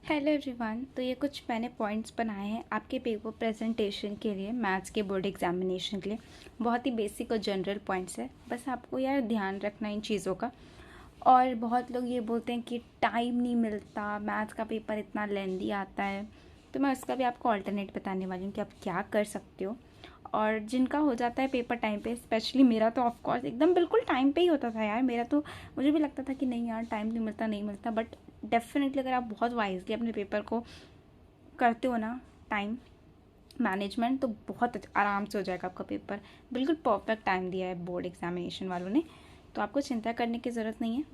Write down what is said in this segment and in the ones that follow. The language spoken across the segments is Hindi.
Hello everyone. तो ये कुछ मैंने पॉइंट्स बनाए हैं आपके पेपर प्रेजेंटेशन के लिए, मैथ्स के बोर्ड एग्जामिनेशन के लिए। बहुत ही बेसिक और जनरल पॉइंट्स है, बस आपको यार ध्यान रखना इन चीज़ों का। और बहुत लोग ये बोलते हैं कि टाइम नहीं मिलता, मैथ्स का पेपर इतना लेंदी आता है, तो मैं उसका भी आपको ऑल्टरनेट बताने वाली हूँ कि आप क्या कर सकते हो। और जिनका हो जाता है पेपर टाइम पे, स्पेशली मेरा तो ऑफकोर्स एकदम बिल्कुल टाइम पे ही होता था यार। मेरा तो मुझे भी लगता था कि नहीं यार टाइम नहीं मिलता, बट डेफिनेटली अगर आप बहुत वाइजली अपने पेपर को करते हो ना, टाइम मैनेजमेंट, तो बहुत आराम से हो जाएगा आपका पेपर। बिल्कुल परफेक्ट टाइम दिया है बोर्ड एग्जामिनेशन वालों ने, तो आपको चिंता करने की ज़रूरत नहीं है।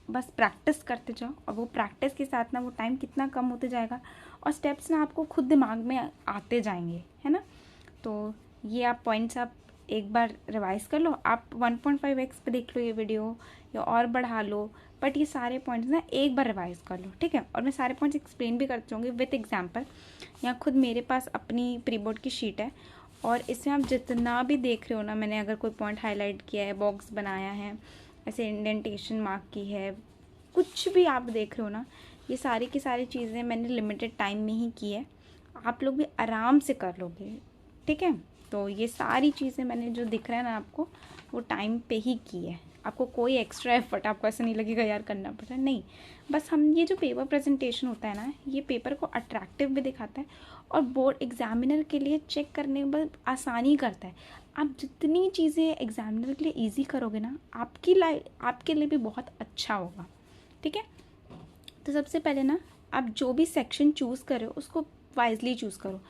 बस प्रैक्टिस करते जाओ, और वो प्रैक्टिस के साथ ना वो टाइम कितना कम होते जाएगा, और स्टेप्स ना आपको खुद दिमाग में आते जाएंगे, है ना। तो ये आप पॉइंट्स आप एक बार रिवाइज कर लो। आप 1.5x पे देख लो ये वीडियो, या और बढ़ा लो, बट ये सारे पॉइंट्स ना एक बार रिवाइज कर लो, ठीक है। और मैं सारे पॉइंट्स एक्सप्लेन भी करती हूँ विथ एग्जाम्पल। यहाँ खुद मेरे पास अपनी प्री बोर्ड की शीट है, और इसमें आप जितना भी देख रहे हो ना, मैंने अगर कोई पॉइंट हाईलाइट किया है, बॉक्स बनाया है, ऐसे इंडेंटेशन मार्क की है, कुछ भी आप देख रहे हो ना, ये सारी की सारी चीज़ें मैंने लिमिटेड टाइम में ही की है। आप लोग भी आराम से कर लोगे, ठीक है। तो ये सारी चीज़ें मैंने जो दिख रहा है ना आपको, वो टाइम पे ही की है। आपको कोई एक्स्ट्रा एफर्ट, आपको ऐसा नहीं लगेगा यार करना पड़ रहा है, नहीं। बस हम ये जो पेपर प्रेजेंटेशन होता है ना, ये पेपर को अट्रैक्टिव भी दिखाता है, और बोर्ड एग्जामिनर के लिए चेक करने में आसानी करता है। आप जितनी चीज़ें एग्जामिनर के लिए ईजी करोगे ना, आपके लिए भी बहुत अच्छा होगा, ठीक है। तो सबसे पहले ना, आप जो भी सेक्शन चूज़ करो उसको वाइजली चूज़ करो।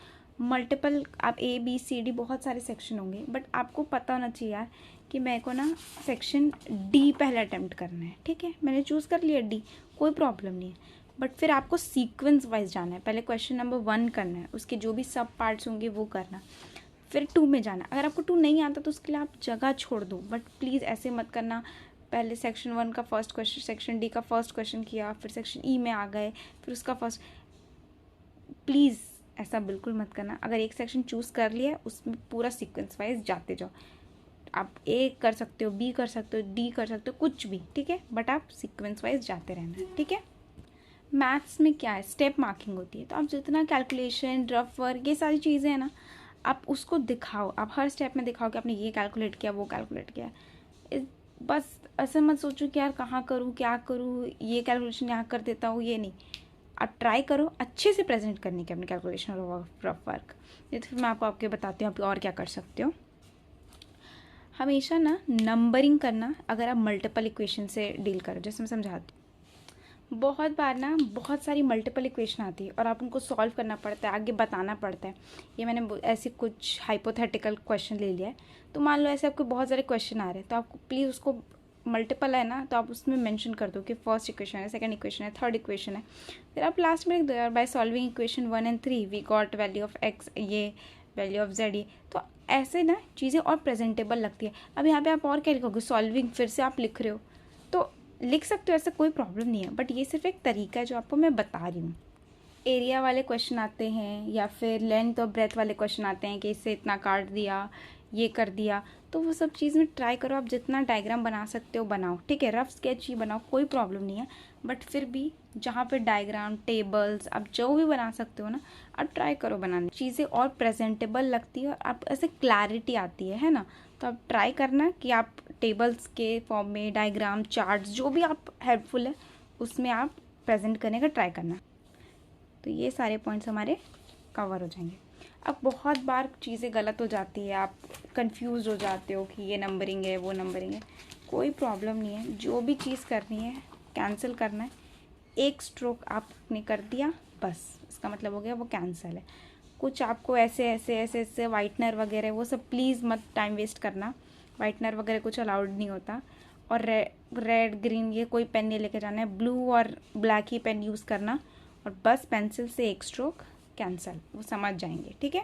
मल्टीपल, आप ABCD बहुत सारे सेक्शन होंगे, बट आपको पता होना चाहिए यार कि मेरे को ना सेक्शन D पहले अटेम्प्ट करना है, ठीक है। मैंने चूज़ कर लिया D, कोई प्रॉब्लम नहीं है। बट फिर आपको सीक्वेंस वाइज जाना है। पहले क्वेश्चन नंबर 1 करना है, उसके जो भी सब पार्ट्स होंगे वो करना, फिर 2 में जाना। अगर आपको 2 नहीं आता तो उसके लिए आप जगह छोड़ दो, बट प्लीज़ ऐसे मत करना। पहले सेक्शन 1 का फर्स्ट क्वेश्चन, सेक्शन D का फर्स्ट क्वेश्चन किया, फिर सेक्शन E में आ गए, फिर उसका फर्स्ट। प्लीज़ ऐसा बिल्कुल मत करना। अगर एक सेक्शन चूज़ कर लिया, उसमें पूरा सीक्वेंस वाइज जाते जाओ। आप A कर सकते हो, B कर सकते हो, D कर सकते हो, कुछ भी, ठीक है, बट आप सीक्वेंस वाइज जाते रहना, ठीक है। मैथ्स में क्या है, स्टेप मार्किंग होती है, तो आप जितना कैलकुलेशन, रफ वर्क, ये सारी चीज़ें हैं ना, आप उसको दिखाओ। आप हर स्टेप में दिखाओ कि आपने ये कैलकुलेट किया, वो कैलकुलेट किया। बस ऐसे मत सोचो कि यार कहाँ करूँ, क्या करूँ, ये कैलकुलेशन यहाँ कर देता हूँ, ये नहीं। आप ट्राई करो अच्छे से प्रेजेंट करने के अपने कैलकुलेशन और रफ वर्क। ये तो फिर मैं आपको आपके बताती हूँ आप और क्या कर सकते हो। हमेशा ना नंबरिंग करना, अगर आप मल्टीपल इक्वेशन से डील करो, जैसे मैं समझाती हूँ। बहुत बार ना बहुत सारी मल्टीपल इक्वेशन आती है, और आप उनको सॉल्व करना पड़ता है, आगे बताना पड़ता है। ये मैंने ऐसे कुछ हाइपोथेटिकल क्वेश्चन ले लिया है, तो मान लो ऐसे आपको बहुत सारे क्वेश्चन आ रहे हैं, तो आपको प्लीज़ उसको, मल्टीपल है ना, तो आप उसमें मेंशन कर दो कि फर्स्ट इक्वेशन है, सेकंड इक्वेशन है, थर्ड इक्वेशन है। फिर आप लास्ट में लिख दो यार, by solving equation 1 and 3 we got value of x, ये वैल्यू ऑफ z, ये। तो ऐसे ना चीज़ें और प्रेजेंटेबल लगती है। अब यहाँ पे आप और क्या लिखोगे, सॉल्विंग फिर से आप लिख रहे हो, तो लिख सकते हो, ऐसा कोई प्रॉब्लम नहीं है, बट ये सिर्फ एक तरीका है जो आपको मैं बता रही हूँ। एरिया वाले क्वेश्चन आते हैं, या फिर लेंथ और ब्रेथ वाले क्वेश्चन आते हैं कि इससे इतना काट दिया, ये कर दिया, तो वो सब चीज़ में ट्राई करो। आप जितना डायग्राम बना सकते हो बनाओ, ठीक है, रफ स्केच ही बनाओ, कोई प्रॉब्लम नहीं है। बट फिर भी जहाँ पे डायग्राम, टेबल्स, आप जो भी बना सकते हो ना, आप ट्राई करो बनाने। चीज़ें और प्रेजेंटेबल लगती है, और आप ऐसे क्लैरिटी आती है ना। तो आप ट्राई करना कि आप टेबल्स के फॉर्म में, डायग्राम, चार्ट्स, जो भी आप हेल्पफुल है उसमें आप प्रेजेंट करने का ट्राई करना। तो ये सारे पॉइंट्स हमारे कवर हो जाएंगे। अब बहुत बार चीज़ें गलत हो जाती है, आप कंफ्यूज हो जाते हो कि ये नंबरिंग है, वो नंबरिंग है। कोई प्रॉब्लम नहीं है, जो भी चीज़ करनी है, कैंसिल करना है, एक स्ट्रोक आपने कर दिया, बस इसका मतलब हो गया वो कैंसिल है। कुछ आपको ऐसे ऐसे ऐसे ऐसे वाइटनर वगैरह, वो सब प्लीज़ मत टाइम वेस्ट करना। वाइटनर वगैरह कुछ अलाउड नहीं होता। और रेड ग्रीन ये कोई पेन नहीं लेके जाना है, ब्लू और ब्लैक ही पेन यूज़ करना, और बस पेंसिल से एक स्ट्रोक, कैंसिल, वो समझ जाएंगे, ठीक है।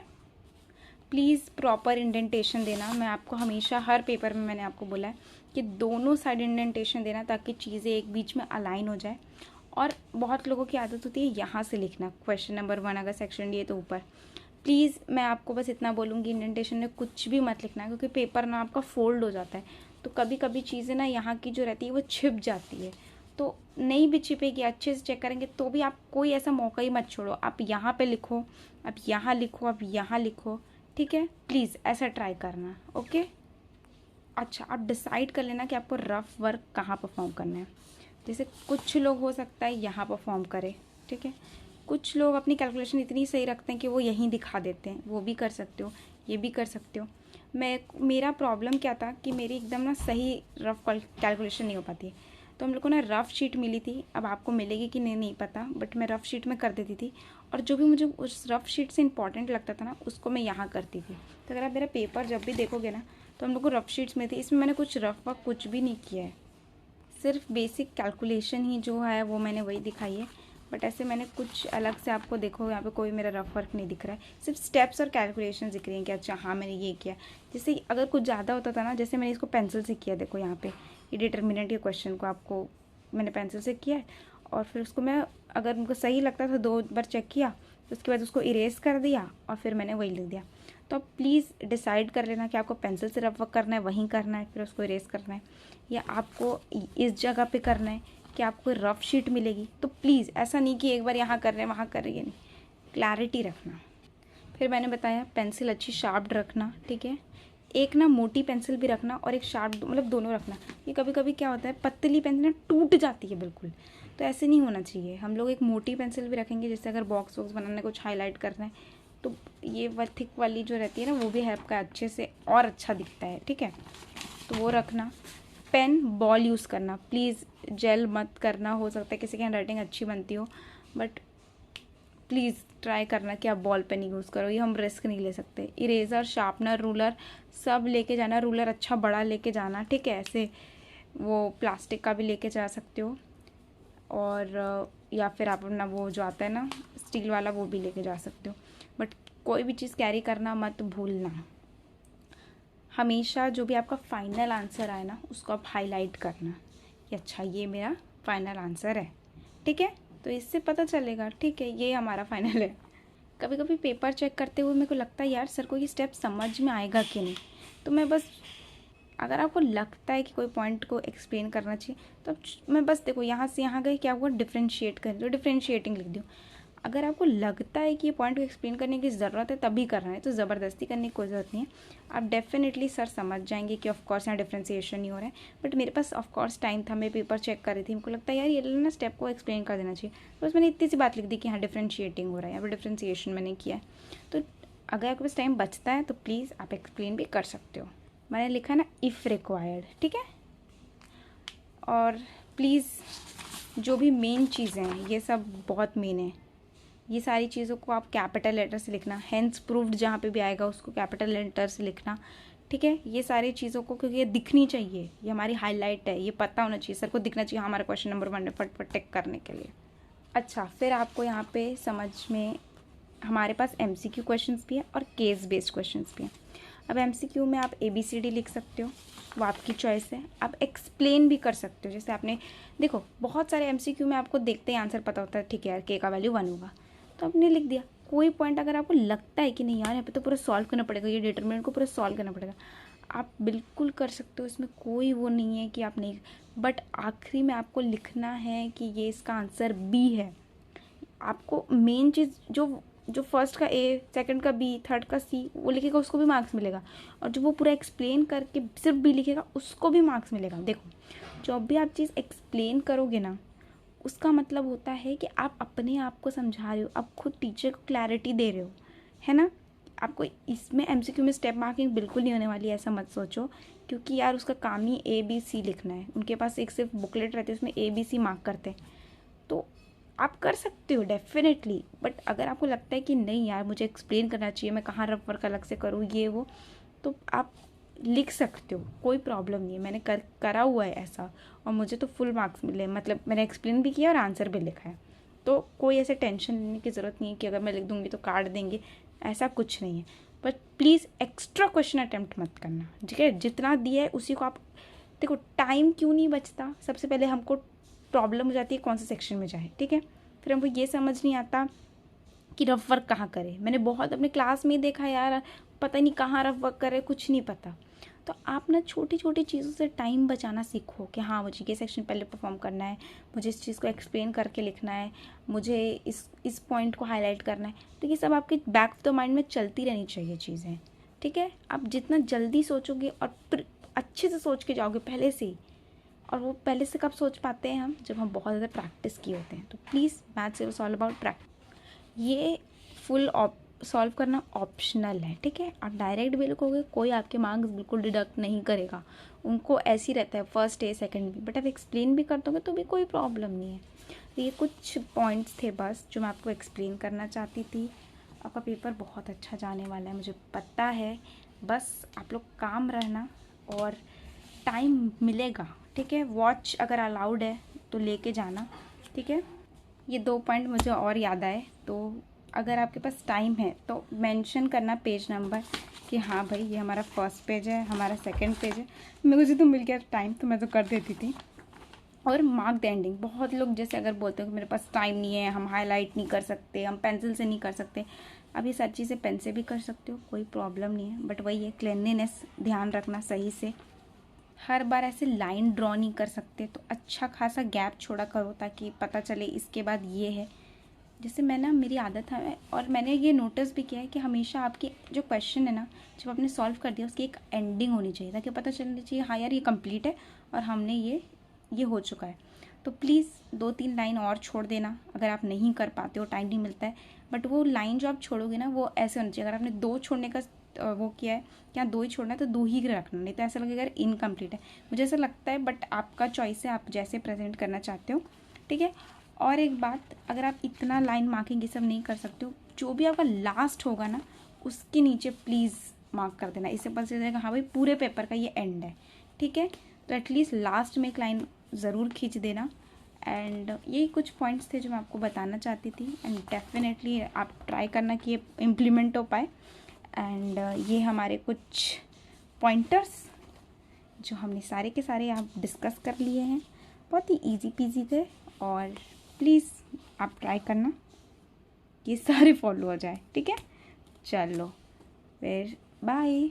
प्लीज़ प्रॉपर इंडेंटेशन देना। मैं आपको हमेशा हर पेपर में मैंने आपको बोला है कि दोनों साइड इंडेंटेशन देना, ताकि चीज़ें एक बीच में अलाइन हो जाए। और बहुत लोगों की आदत होती है यहाँ से लिखना, क्वेश्चन नंबर 1 अगर सेक्शन दिए तो ऊपर। प्लीज़ मैं आपको बस इतना बोलूँगी, इंडेंटेशन में कुछ भी मत लिखना, क्योंकि पेपर ना आपका फोल्ड हो जाता है, तो कभी कभी चीज़ें ना यहाँ की जो रहती है वो छिप जाती है, तो नहीं भी छिपेगी, अच्छे से चेक करेंगे, तो भी आप कोई ऐसा मौका ही मत छोड़ो। आप यहाँ पे लिखो, आप यहाँ लिखो, आप यहाँ लिखो, ठीक है। प्लीज़ ऐसा ट्राई करना, ओके। अच्छा, आप डिसाइड कर लेना कि आपको रफ वर्क कहाँ परफॉर्म करना है। जैसे कुछ लोग हो सकता है यहाँ परफॉर्म करे, ठीक है। कुछ लोग अपनी कैलकुलेशन इतनी सही रखते हैं कि वो यहीं दिखा देते हैं, वो भी कर सकते हो, ये भी कर सकते हो। मेरा प्रॉब्लम क्या था कि मेरी एकदम ना सही रफ कैलकुलेशन नहीं हो पाती। तो हम लोग को ना रफ़ शीट मिली थी, अब आपको मिलेगी कि नहीं पता, बट मैं रफ़ शीट में कर देती थी, और जो भी मुझे उस रफ़ शीट से इंपॉर्टेंट लगता था ना, उसको मैं यहाँ करती थी। तो अगर आप मेरा पेपर जब भी देखोगे ना, तो हम लोग को रफ़ शीट्स में थी, इसमें मैंने कुछ रफ़ वर्क कुछ भी नहीं किया है, सिर्फ बेसिक कैलकुलेशन ही जो है वो मैंने वही दिखाई है। बट ऐसे मैंने कुछ अलग से, आपको देखो यहाँ पे कोई मेरा रफ वर्क नहीं दिख रहा है, सिर्फ स्टेप्स और कैलकुलेशन दिख रही हैं कि अच्छा हाँ मैंने ये किया। जैसे अगर कुछ ज़्यादा होता था ना, जैसे मैंने इसको पेंसिल से किया, देखो यहाँ पे ये डिटर्मिनेंट के क्वेश्चन को आपको मैंने पेंसिल से किया है, और फिर उसको मैं, अगर उनको सही लगता था 2 बार चेक किया, तो उसके बाद उसको इरेज कर दिया और फिर मैंने वही लिख दिया। तो आप प्लीज़ डिसाइड कर लेना कि आपको पेंसिल से रफ वर्क करना है, वहीं करना है, फिर उसको इरेज करना है, या आपको इस जगह पे करना है कि आपको रफ शीट मिलेगी। तो प्लीज़ ऐसा नहीं कि एक बार यहाँ कर रहे हैं वहाँ कर रही है, नहीं, क्लैरिटी रखना। फिर मैंने बताया पेंसिल अच्छी शार्प रखना, ठीक है। एक ना मोटी पेंसिल भी रखना और एक शार्प, मतलब दोनों रखना। ये कभी कभी क्या होता है, पतली पेंसिल ना टूट जाती है बिल्कुल, तो ऐसे नहीं होना चाहिए। हम लोग एक मोटी पेंसिल भी रखेंगे, जैसे अगर बॉक्स वॉक्स बनाना, कुछ हाईलाइट करना है, तो ये थिक वाली जो रहती है ना, वो भी है आपका अच्छे से और अच्छा दिखता है, ठीक है। तो वो रखना। पेन बॉल यूज़ करना, प्लीज़ जेल मत करना। हो सकता है किसी की हैंडराइटिंग अच्छी बनती हो, बट प्लीज़ ट्राई करना कि आप बॉल पेन यूज़ करो, ये हम रिस्क नहीं ले सकते। इरेज़र, शार्पनर, रूलर सब लेके जाना। रूलर अच्छा बड़ा लेके जाना, ठीक है। ऐसे वो प्लास्टिक का भी लेके जा सकते हो, और या फिर आप अपना वो जो आता है ना स्टील वाला, वो भी लेके जा सकते हो। बट कोई भी चीज़ कैरी करना मत भूलना। हमेशा जो भी आपका फाइनल आंसर आए ना, उसको आप हाईलाइट करना कि अच्छा ये मेरा फाइनल आंसर है, ठीक है। तो इससे पता चलेगा, ठीक है, ये हमारा फाइनल है। कभी कभी पेपर चेक करते हुए मेरे को लगता है यार सर को ये स्टेप समझ में आएगा कि नहीं, तो मैं बस, अगर आपको लगता है कि कोई पॉइंट को एक्सप्लेन करना चाहिए, तो मैं बस देखो यहाँ से यहाँ गई, क्या हुआ, डिफ्रेंशिएट करें, तो डिफ्रेंशिएटिंग लिख दूँ। अगर आपको लगता है कि ये पॉइंट को एक्सप्लेन करने की ज़रूरत है तभी करना है, तो ज़बरदस्ती करने की कोई ज़रूरत नहीं है। आप डेफिनेटली सर समझ जाएंगे कि ऑफकोर्स यहाँ डिफ्रेंसिएशन नहीं हो रहा है, बट मेरे पास ऑफकोर्स टाइम था, मैं पेपर चेक कर रही थी, मुझको लगता है यार ये ना स्टेप को एक्सप्लेन कर देना चाहिए, तो बस मैंने इतनी सी बात लिख दी कि हाँ डिफ्रेंशिएटिंग हो रहा है, यहाँ पर डिफ्रेंसिएशन मैंने किया है। तो अगर आपके पास टाइम बचता है तो प्लीज़ आप एक्सप्लेन भी कर सकते हो। मैंने लिखा ना इफ़ रिक्वायर्ड, ठीक है। और प्लीज़ जो भी मेन चीज़ें हैं, ये सब बहुत मेन है, ये सारी चीज़ों को आप कैपिटल लेटर से लिखना। हेंस प्रूव्ड जहाँ पे भी आएगा उसको कैपिटल लेटर से लिखना, ठीक है। ये सारी चीज़ों को, क्योंकि ये दिखनी चाहिए, ये हमारी हाईलाइट है, ये पता होना चाहिए, सर को दिखना चाहिए हमारा क्वेश्चन नंबर 1 फटफट टिक करने के लिए। अच्छा, फिर आपको यहाँ पे समझ में, हमारे पास MCQ क्वेश्चंस भी है और केस बेस्ड क्वेश्चंस भी हैं। अब MCQ में आप ABCD लिख सकते हो, वो आपकी चॉइस है। आप एक्सप्लेन भी कर सकते हो, जैसे आपने देखो बहुत सारे MCQ में आपको देखते ही आंसर पता होता है, ठीक है यार K का वैल्यू 1 होगा, तो आपने लिख दिया। कोई पॉइंट अगर आपको लगता है कि नहीं यार यहाँ पे तो पूरा सॉल्व करना पड़ेगा, ये डिटरमिनेंट को पूरा सॉल्व करना पड़ेगा, आप बिल्कुल कर सकते हो, इसमें कोई वो नहीं है कि आप नहीं, बट आखिरी में आपको लिखना है कि ये इसका आंसर B है। आपको मेन चीज़ जो फर्स्ट का A, सेकंड का B, थर्ड का C, वो लिखेगा उसको भी मार्क्स मिलेगा, और जो वो पूरा एक्सप्लेन करके सिर्फ B लिखेगा उसको भी मार्क्स मिलेगा। देखो जब भी आप चीज़ एक्सप्लेन करोगे ना, उसका मतलब होता है कि आप अपने आप को समझा रहे हो, आप खुद टीचर को क्लैरिटी दे रहे हो, है ना। आपको इसमें MCQ में स्टेप मार्किंग बिल्कुल नहीं होने वाली है, ऐसा मत सोचो, क्योंकि यार उसका काम ही ABC लिखना है। उनके पास एक सिर्फ बुकलेट रहती है, उसमें ABC मार्क करते हैं, तो आप कर सकते हो डेफिनेटली। बट अगर आपको लगता है कि नहीं यार मुझे एक्सप्लेन करना चाहिए, मैं कहाँ रफ वर्क अलग से करूँ ये वो, तो आप लिख सकते हो, कोई प्रॉब्लम नहीं है। मैंने करा हुआ है ऐसा, और मुझे तो फुल मार्क्स मिले, मतलब मैंने एक्सप्लेन भी किया और आंसर भी लिखा है। तो कोई ऐसे टेंशन लेने की ज़रूरत नहीं है कि अगर मैं लिख दूँगी तो काट देंगे, ऐसा कुछ नहीं है। But please extra question attempt मत करना, ठीक है। जितना दिया है उसी को आप देखो। टाइम क्यों नहीं बचता, सबसे पहले हमको प्रॉब्लम हो जाती है कौन से सेक्शन में जाए, ठीक है। फिर हमको ये समझ नहीं आता कि रफ वर्क कहाँ करें। मैंने बहुत अपने क्लास में देखा यार, पता नहीं कहाँ रफ वर्क करे, कुछ नहीं पता। तो तो आप ना छोटी छोटी चीज़ों से टाइम बचाना सीखो कि हाँ मुझे ये सेक्शन पहले परफॉर्म करना है, मुझे इस चीज़ को एक्सप्लेन करके लिखना है, मुझे इस पॉइंट को हाईलाइट करना है। तो ये सब आपके बैक ऑफ द माइंड में चलती रहनी चाहिए चीज़ें, ठीक है। आप जितना जल्दी सोचोगे और फिर अच्छे से सोच के जाओगे पहले से ही, और वो पहले से कब सोच पाते हैं हम, जब हम बहुत ज़्यादा प्रैक्टिस किए होते हैं। तो please maths is all about practice. ये फुल सॉल्व करना ऑप्शनल है, ठीक है। आप डायरेक्ट भी लिखोगे, कोई आपके मार्क्स बिल्कुल डिडक्ट नहीं करेगा, उनको ऐसे ही रहता है first A second B. But आप एक्सप्लेन भी कर दोगे तो भी कोई प्रॉब्लम नहीं है। तो ये कुछ पॉइंट्स थे बस जो मैं आपको एक्सप्लेन करना चाहती थी। आपका पेपर बहुत अच्छा जाने वाला है, मुझे पता है। बस आप लोग काम रहना और टाइम मिलेगा, ठीक है। वॉच अगर अलाउड है तो लेके जाना, ठीक है। ये 2 पॉइंट मुझे और याद आए, तो अगर आपके पास टाइम है तो मेंशन करना पेज नंबर कि हाँ भाई ये हमारा फर्स्ट पेज है, हमारा सेकंड पेज है। मुझे तो मिल गया टाइम तो मैं तो कर देती थी। और मार्क द एंडिंग, बहुत लोग जैसे अगर बोलते हो कि मेरे पास टाइम नहीं है, हम हाईलाइट नहीं कर सकते, हम पेंसिल से नहीं कर सकते। अब ये सारी चीज़ें पेन से भी कर सकते हो, कोई प्रॉब्लम नहीं है। बट वही है, क्लीनलीनेस ध्यान रखना सही से। हर बार ऐसे लाइन ड्रॉ नहीं कर सकते, तो अच्छा खासा गैप छोड़ा करो ताकि पता चले इसके बाद ये है। जैसे मैं ना, मेरी आदत है और मैंने ये नोटिस भी किया है कि हमेशा आपकी जो क्वेश्चन है ना, जब आपने सॉल्व कर दिया उसकी एक एंडिंग होनी चाहिए ताकि पता चलनी चाहिए हाँ यार ये कंप्लीट है और हमने ये हो चुका है। तो प्लीज़ 2-3 लाइन और छोड़ देना अगर आप नहीं कर पाते हो, टाइम नहीं मिलता है। बट वो लाइन जो आप छोड़ोगे ना वो ऐसे होनी चाहिए, अगर आपने 2 छोड़ने का वो किया है क्या 2 ही छोड़ना है तो 2 ही रखना, नहीं तो ऐसा लगेगा यार इनकम्प्लीट है। मुझे ऐसा लगता है, बट आपका चॉइस है, आप जैसे प्रेजेंट करना चाहते हो, ठीक है। और एक बात, अगर आप इतना लाइन मार्किंग ये सब नहीं कर सकते हो, जो भी आपका लास्ट होगा ना उसके नीचे प्लीज़ मार्क कर देना। इससे पता चलेगा हाँ भाई पूरे पेपर का ये एंड है, ठीक है। तो एटलीस्ट लास्ट में एक लाइन ज़रूर खींच देना। एंड यही कुछ पॉइंट्स थे जो मैं आपको बताना चाहती थी। एंड डेफिनेटली आप ट्राई करना कि ये इम्प्लीमेंट हो पाए। एंड ये हमारे कुछ पॉइंटर्स जो हमने सारे के सारे आप डिस्कस कर लिए हैं, बहुत ही इजी पीजी थे। और प्लीज़ आप ट्राई करना ये सारे फॉलो हो जाए, ठीक है। चलो फिर बाय।